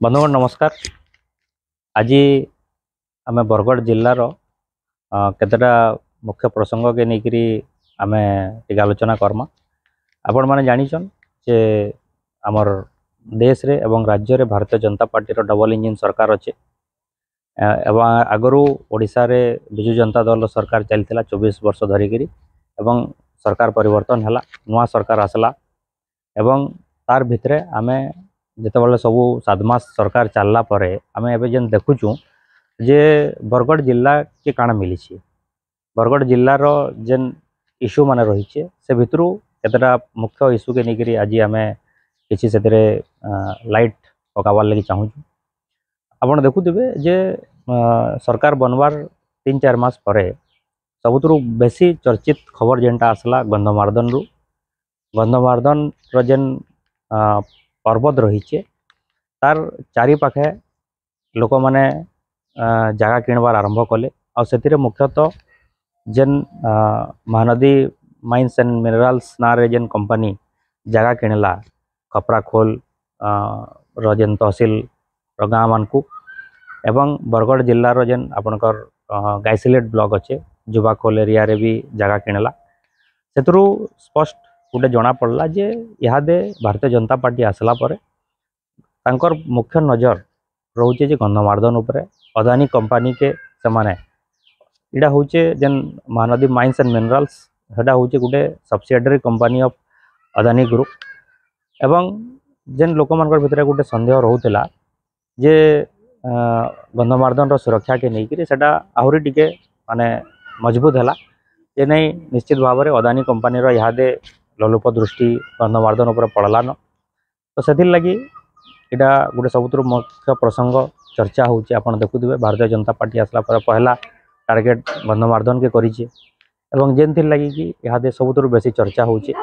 बंधुगण नमस्कार। आज आम बरगढ़ जिलार केतटा मुख्य प्रसंग के लेकर आम टे आलोचना करमा। आपण मैंने जानीछन जे आमर देश रे एवं राज्य रे भारतीय जनता पार्टी रो डबल इंजिन सरकार अच्छे एवं आगरू ओडिशा रे बिजु जनता दल सरकार चलता 24 वर्ष धरिकी एवं सरकार परिवर्तन है नुआ सरकार आसला एवं तार भितरे आमे जिते सबू 7 मास सरकार चलला परे आमे एबे जेन देखुचु जे बरगढ़ जिला के काण मिली। बरगढ़ जिलार जेन इश्यू माने रही से भितरु केतटा मुख्य इश्यू के लेकर आज आम किसी से लाइट पकाबार लगी चाहूँ। आपड़ देखुवे जे सरकार बनवार 3-4 मास परे सबुतु बेसी चर्चित खबर जेनटा आसला गंधमार्दन रु गंधमार्दन जेन पर्वत रही तार चारि पाखे लोक मैंने जगह किणवार आरंभ कले आउ मुख्यतः जेन महानदी माइंस एंड मिनरल्स ना रे जेन कंपनी जगह किणला खपराखोल जेन तहसिल गाँ मान को एवं बरगढ़ जिलार जेन आपणकर गाइसिलेट ब्लॉक अच्छे जुबाखोल एरिया रे भी जगह किणला से स्पष्ट गोटे जना पड़ला जे इहादे भारतीय जनता पार्टी आसला परे तांकर मुख्य नजर रोचे जे गंधमार्दन उपरे अदानी कंपनी के समाने इडा होचे जेन महानदी माइंस एंड मिनरल्स हेडा होचे गोटे subsidiary company of Adani group एवं जेन लोक मानकर भितर गोटे संदेह रहउतला जे गंधमार्दन रो सुरक्षा के नहीं कि सेटा आहुरी टिके माने मजबूत हैला जे नहीं निश्चित भाव में अदानी कंपनी रो इहादे लोलुप दृष्टि गंधमार्दन उपर पड़लान तो से लगी इटा गोटे सबुत मुख्य प्रसंग चर्चा होची। आपण देखुथिबे भारतीय जनता पार्टी आसला पर पहला टार्गेट गंधमार्दन के करिचे एवं जेन थिर लगी कि इहादे सबुत बेसी चर्चा होची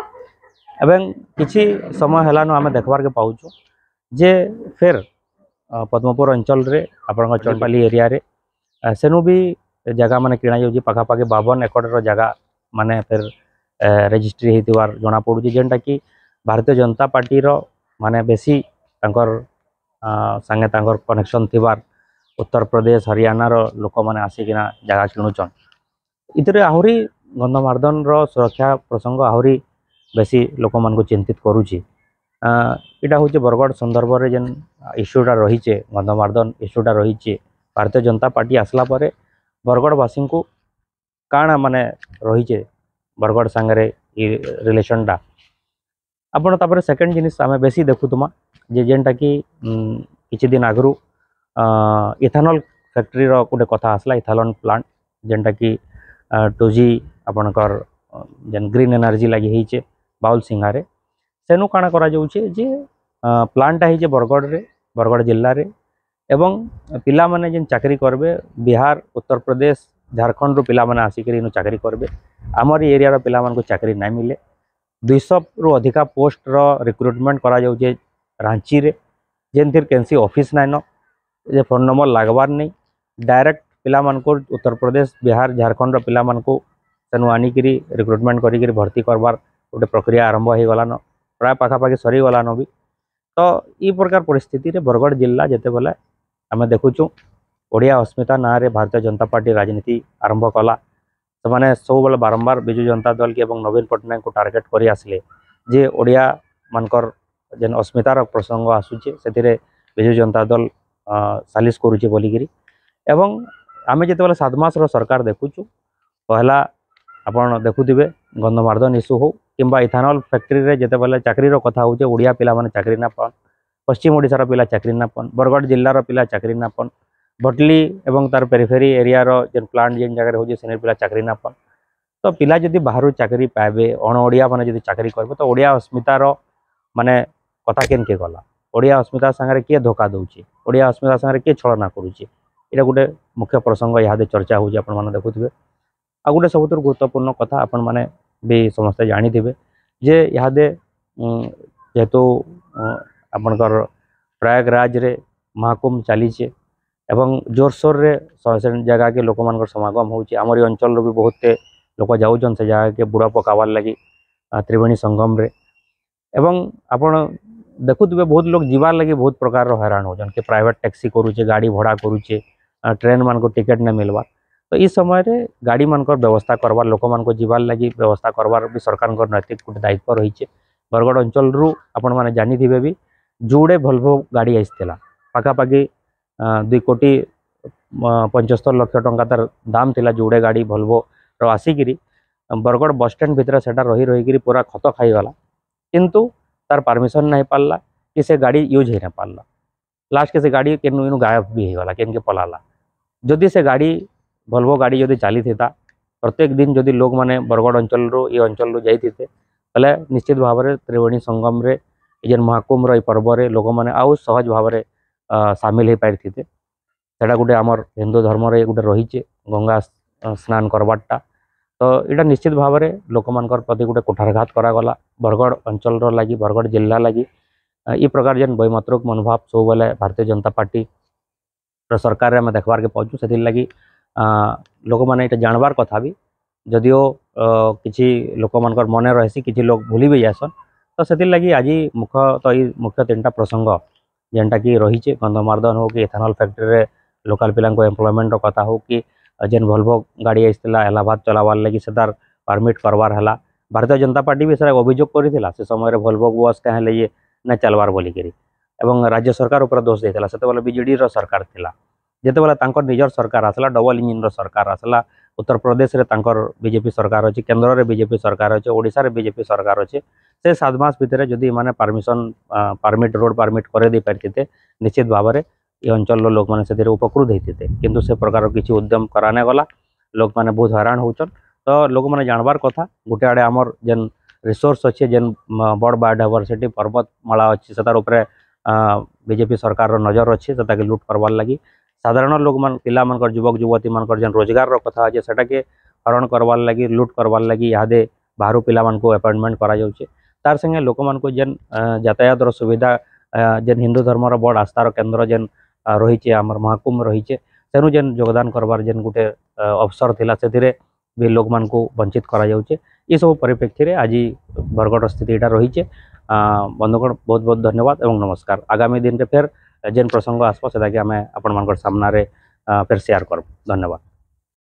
एवं किछि समय हेलान आम देखबार के पाउछु जे फिर पद्मपुर अंचल रे आपण चंडपाली एरिया रे सेनु भी जगह माने किणा जाउची पाखापाखि 52 एकड़ जगह माने फिर रजिस्ट्री होइतिबार जना पड़ुची जेनटा कि भारतीय जनता पार्टी रो माने बेसी तांकर संगे तांकर कनेक्शन थिबार उत्तर प्रदेश हरियाणा रो लोक माने आसिकिना जगह किणुचन इतरे आहुरी गंधमार्दन रो सुरक्षा प्रसंग आहुरी बेसी लोक मान को चिंतित करूची। इटा होचे बरगढ़ संदर्भ रे जेन इश्यूटा रहीचे गंधमार्दन इश्यूटा रहीचे भारतीय जनता पार्टी आसला परे बरगढ़ वासी को काଣା माने रहीचे बरगढ़ सांगरे रिलेशनटा आपण तापर सेकंड जिनिस आमे बेसी देखुतमा जे जेनटा कि किछि दिन आगरू इथानॉल फैक्ट्री रो गोटे कथा आसला इथानॉल प्लांट जेनटा कि 2G आपणकर जेन ग्रीन एनर्जी लगी होइचे बाउल सिंगारे सेनु काଣା करा जाउचे जे प्लांटा होइचे बरगढ़ जिल्ला रे एवं पिला माने जेन चाकरी करबे बिहार उत्तर प्रदेश झारखंड रो पिला माने आसिकरी नु चाकरी करबे आमर एरिया रो पिला मान को चाकरी नहीं मिले 200 रु अधिका पोस्ट रो रिक्रुटमेंट करा जाउचे रांची रे जेन थिर कैंसी ऑफिस नाइन जे फोन नंबर लागबार नहीं डायरेक्ट पिला मान को उत्तर प्रदेश बिहार झारखंड रो पिला मान को सेनु आनिकरी रिक्रुटमेंट करी भर्ती करबार गोटे प्रक्रिया आरंभ हो गलान प्राय पाखापाखि सरी गलान भी तो ई प्रकार परिस्थिति रे बरगढ़ जिला जेते बेले आम देखुचु ओडिया अस्मिता ना रे भारतीय जनता पार्टी राजनीति आरंभ कला से सब बेले बारंबार बिजु जनता दल के नवीन पट्टनायक को टार्गेट कर आसिले जे ओडिया मानकर जेन अस्मितार प्रसंग आसूचे से बिजु जनता दल सालिश करुचे बोलिकी एवं आम जिते 7 मास सरकार देखुचु पहला आपण देखुथिबे गंधमार्दन इश्यू हो किंबा इथानॉल फैक्ट्री रे जेते बेले चाकरी रो कथा होचे ओडिया पिला माने चाकरी ना पान पश्चिम ओडिशा पिला चाकरी ना पान बरगढ़ जिल्लार पिला चाकरी ना पान भटली एवं तार पेरिफेरी एरिया रो जेन प्लांट जेन जगह होचे सेने पिला चाकरी ना पान तो पिला जदि बाहर चाकरी पाइबे अण ओडिया माने जदि चाकरी करबे तो ओडिया अस्मितार माने कथा केन के गला ओडिया अस्मिता संगे किए धोखा दउची ओडिया अस्मिता संगे किए छलना करूची इटा गोटे मुख्य प्रसंग इहादे चर्चा होची आपण माने देखुथिबे आ गोटे सबुत गुरुत्वपूर्ण कथा आपण माने भी समस्त जानिथिबे जे इहादे जेहेतु आपणकर प्रयागराज रे महाकुंभ चलीचे एवं जोरसोर रे जगह के लोक मानकर समागम होची आमरी अंचल रो भी बहुत लोक जाउछन से जगह के बुड़ा पकावार लगी त्रिवेणी संगम रे एवं आपण देखुवे बहुत लोग जीवार लगे बहुत प्रकार हैरान होजन कि प्राइवेट टैक्सी करूचे गाड़ी भड़ा करूचे ट्रेन मान को टिकेट नहीं मिलवार तो इस समय रे गाड़ी मान व्यवस्था करवार लोक मान जीवार लगी व्यवस्था करवार भी सरकार नैतिक गोटे दायित्व रही बरगढ़ अंचल रू आपण मैंने जानी भी जोड़े भल्भो गाड़ी आसला पाखापाखि 2,75,00,000 टंका तार दाम थिला जोड़े गाड़ी भल्भो आसिकी बरगढ़ बस स्टैंड भितर से रही रही पूरा खत खाईगला किंतु तार परमिशन नहीं पारला कि से गाड़ी यूज ही नहीं पारला लास्ट के से गाड़ी केनु इनु गायब भी होगा केन के पलाला जदि से गाड़ी भल्भो गाड़ी जदि चली था प्रत्येक दिन जदि लोग माने बरगढ़ अंचल रो ये अंचल रो जाइते तले निश्चित भाव में त्रिवेणी संगम रे जेन महाकुंभ रो पर्व रे लोक माने आउ सहज भाव में सामिल हो पारि सेटा गोटे आमर हिंदू धर्म रे गोटे रही गंगा स्नान करवाटा तो यहाँ निश्चित भाव में लोक मान प्रति गोटे कुठारघात करागला बरगढ़ अंचल लगी बरगढ़ जिला लगी ये प्रकार जेन वैमात्रिक मनोभाव सब बेले भारतीय जनता पार्टी सरकार में देखबार के पाचु से लगी लोक मैंने ये जानबार कथा भी जदिओ किसी लोक मान मन रही किसी लोग भूली भी जासन तो से लगी आज मुख्य 3टा प्रसंग जेनटा कि रही गंधमार्दन हो कि इथेनॉल फैक्ट्री लोकल पिला एम्प्लॉयमेंट कथा हो कि जेन भल्भो गाड़ी आसला इलाहाबाद चलावार लगी से तार परमिट करवार है भारतीय जनता पार्टी भी सर अभियोग करथिला से समय भल्भो बस कहें ये ना चलवार बोलिकी एवं राज्य सरकार उपर दोष देता से बीजेडी सरकार थिला जितेबाला तांकर निजर सरकार आसला डबल इंजिन सरकार आसला उत्तर प्रदेश रे तांकर बीजेपी सरकार अच्छी केन्द्र में बीजेपी सरकार अच्छे ओडिशा रे बीजेपी सरकार अच्छे से 7 मास भितर जदि माने परमिशन परमिट रोड परमिट करे दे पारते निश्चित भाव में ये अंचल लोक मैंने से उपकृत होते किंतु से प्रकार किसी उद्यम कराने गला लोक मैंने बहुत हैरान होचन तो लोक मैंने जानबार कथा गोटे आड़े आमर जेन रिसोर्स अच्छे जेन बड़ बायोडाइवर्सिटी पर्वतमाला अच्छी से तार उपरे बीजेपी सरकार नजर अच्छे से लुट करवार लगी साधारण लोक मान पिला मानकर युवक युवती मानकर जेन रोजगार कथा अच्छे सेटा हरण करवार लगी लुट करवार लगी इहादे बाहर पिला मानको अपॉइंटमेंट करा जाउछे तार संगे लोक मानको जेन यातायात सुविधा जेन हिंदू धर्मर बड़ आस्थार केन्द्र जेन रही आमर महाकुंभ रही तेणु जेन योगदान करवार जेन गोटे अवसर थिला से भी लोक मान को वंचित करा जाउछे ये सब परिप्रेक्षी रे आज बरगढ़ स्थिति एटा रही बंधुगण बहुत बहुत धन्यवाद एवं नमस्कार आगामी दिन रे फिर जेन प्रसंग आसबो सेटा के आमे आपण मानकर सामना रे फिर शेयर करब धन्यवाद।